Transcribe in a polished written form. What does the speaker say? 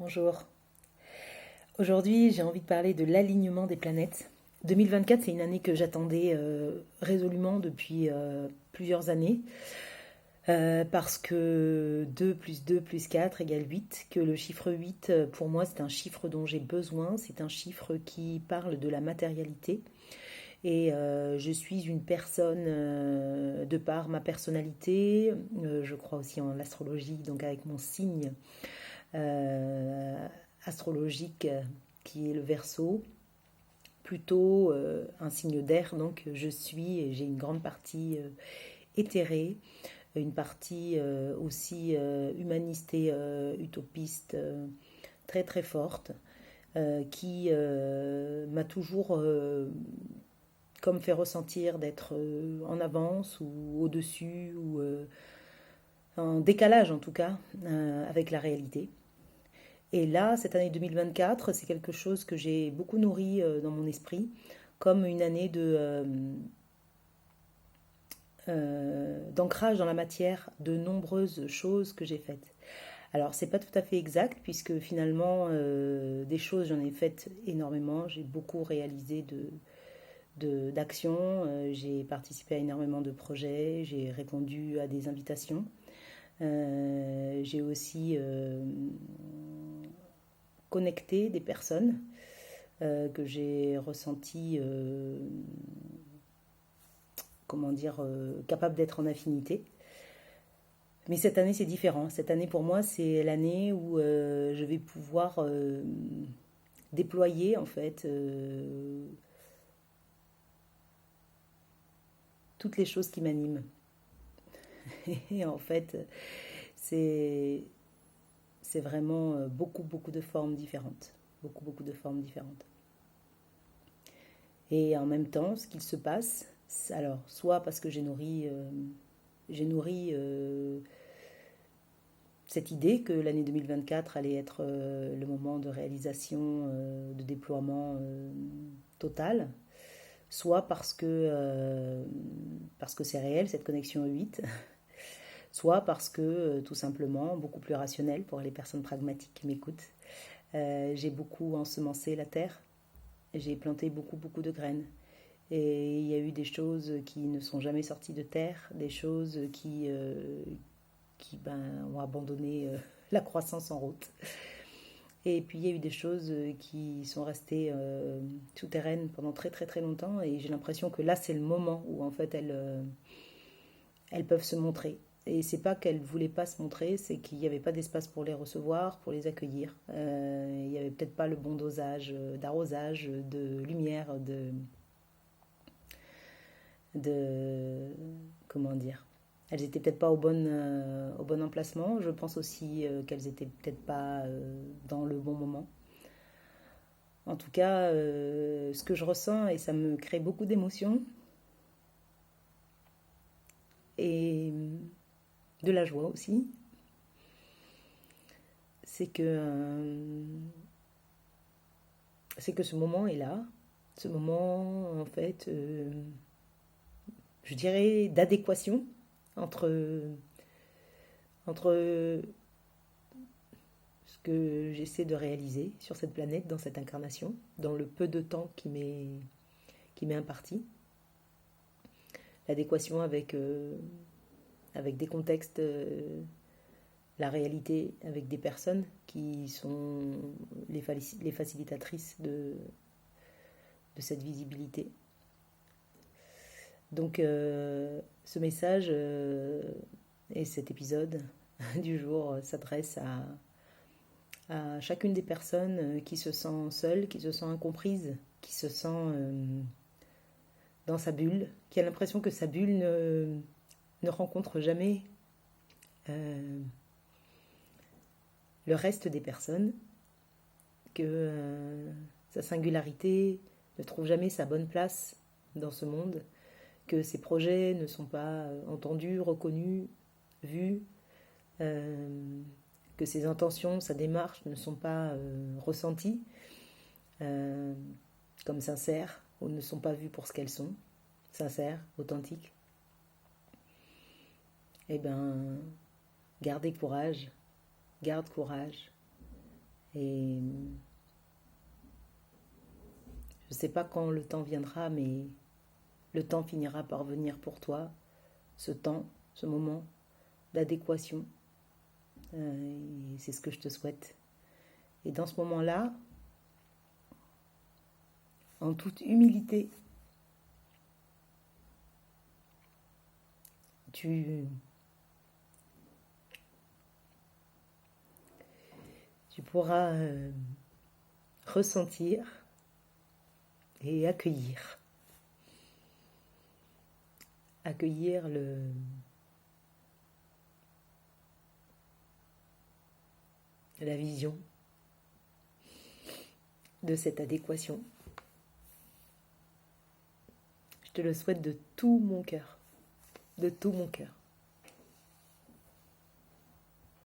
Bonjour. Aujourd'hui, j'ai envie de parler de l'alignement des planètes. 2024, c'est une année que j'attendais résolument depuis plusieurs années, parce que 2 plus 2 plus 4 égale 8, que le chiffre 8, pour moi, c'est un chiffre dont j'ai besoin, c'est un chiffre qui parle de la matérialité. Et je suis une personne, de par ma personnalité, je crois aussi en l'astrologie, donc avec mon signe euh, astrologique qui est le Verseau, plutôt un signe d'air, donc je suis, et j'ai une grande partie éthérée, une partie aussi humaniste et utopiste très très forte, qui m'a toujours comme fait ressentir d'être en avance ou au-dessus ou en décalage en tout cas avec la réalité. Et là, cette année 2024, c'est quelque chose que j'ai beaucoup nourri dans mon esprit, comme une année d'ancrage dans la matière de nombreuses choses que j'ai faites. Alors, c'est pas tout à fait exact, puisque finalement, des choses, j'en ai faites énormément. J'ai beaucoup réalisé d'actions, j'ai participé à énormément de projets, j'ai répondu à des invitations. J'ai aussi connecté des personnes que j'ai ressenti, comment dire, capable d'être en affinité. Mais cette année, c'est différent. Cette année, pour moi, c'est l'année où je vais pouvoir déployer, en fait, toutes les choses qui m'animent. Et en fait, c'est, c'est vraiment beaucoup, beaucoup de formes différentes. Beaucoup, beaucoup de formes différentes. Et en même temps, ce qu'il se passe, alors, soit parce que j'ai nourri cette idée que l'année 2024 allait être le moment de réalisation, de déploiement total, soit parce que c'est réel, cette connexion 8, soit parce que tout simplement, beaucoup plus rationnel pour les personnes pragmatiques qui m'écoutent, j'ai beaucoup ensemencé la terre, j'ai planté beaucoup, beaucoup de graines. Et il y a eu des choses qui ne sont jamais sorties de terre, des choses qui ont abandonné la croissance en route. Et puis il y a eu des choses qui sont restées souterraines pendant très très très longtemps. Et j'ai l'impression que là, c'est le moment où en fait elles peuvent se montrer. Et c'est pas qu'elles voulaient pas se montrer, c'est qu'il n'y avait pas d'espace pour les recevoir, pour les accueillir. Il n'y avait peut-être pas le bon dosage d'arrosage, de lumière, de comment dire. Elles étaient peut-être pas au bon emplacement. Je pense aussi qu'elles étaient peut-être pas dans le bon moment. En tout cas, ce que je ressens, et ça me crée beaucoup d'émotions et de la joie aussi, c'est que ce moment est là. Ce moment, en fait, je dirais, d'adéquation entre, entre ce que j'essaie de réaliser sur cette planète, dans cette incarnation, dans le peu de temps qui m'est imparti. L'adéquation avec des contextes, la réalité, avec des personnes qui sont les facilitatrices de cette visibilité. Donc ce message et cet épisode du jour s'adresse à chacune des personnes qui se sent seule, qui se sent incomprise, qui se sent dans sa bulle, qui a l'impression que sa bulle ne rencontre jamais euh, le reste des personnes, que sa singularité ne trouve jamais sa bonne place dans ce monde, que ses projets ne sont pas entendus, reconnus, vus, euh, que ses intentions, sa démarche ne sont pas ressenties euh, comme sincères ou ne sont pas vues pour ce qu'elles sont, sincères, authentiques. Eh bien, gardez courage, garde courage Et je ne sais pas quand le temps viendra, mais le temps finira par venir pour toi, ce temps, ce moment d'adéquation. Et c'est ce que je te souhaite. Et dans ce moment-là, en toute humilité, tu, tu pourras ressentir et accueillir. Accueillir la vision de cette adéquation. Je te le souhaite de tout mon cœur. De tout mon cœur.